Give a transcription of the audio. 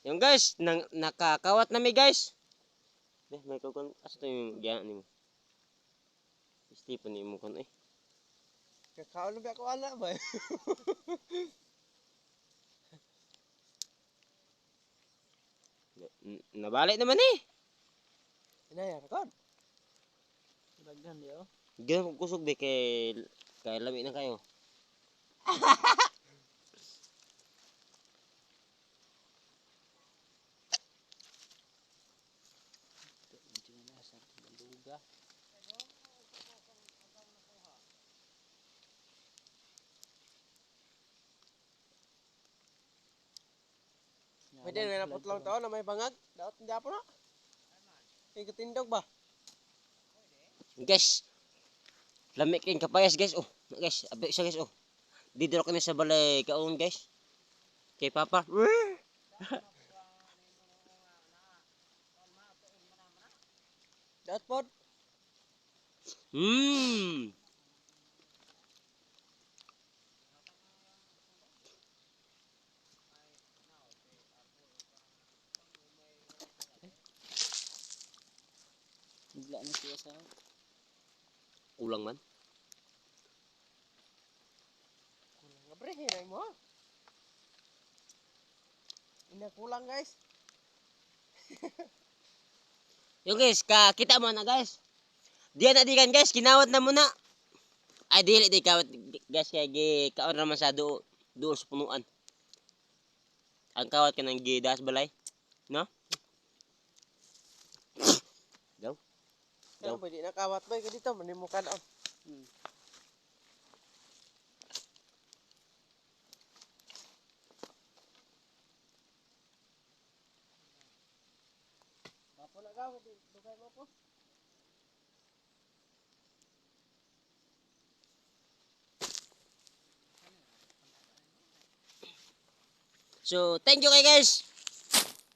Yung guys, nakakawat na mi guys. May kukon. Asa to yung gyan ni mo? Stephen ni mo kon eh. Kakaon na ako anak ba? Nabalik naman eh. Inaya kon. Daghan di oh. Ganun kusog di kay lami na kayo. Pwede na naputlang taon na may bangag. Daot hindi po na. Ikatindog ba? Guys, lami kayong kapayas guys. Oh, guys, abi siya guys oh. Dito kami sa balay kaon guys. Kay Papa. Daot pod. Hmm. Bigla na siya sa Kulang man. kulang. Abre, hinay mo. Ina kulang guys. Yung guys, kita mo na guys. Diyan na dikan guys, kinawat na muna. Ay dili di kawat guys kay kaon ra man sa doon sa punuan. Ang kawat kanang gidas balay, no? Daw. Pero pwede na kawat boy dito manimukan on. Bapo na gaw, dugay mo po. So, thank you kay guys.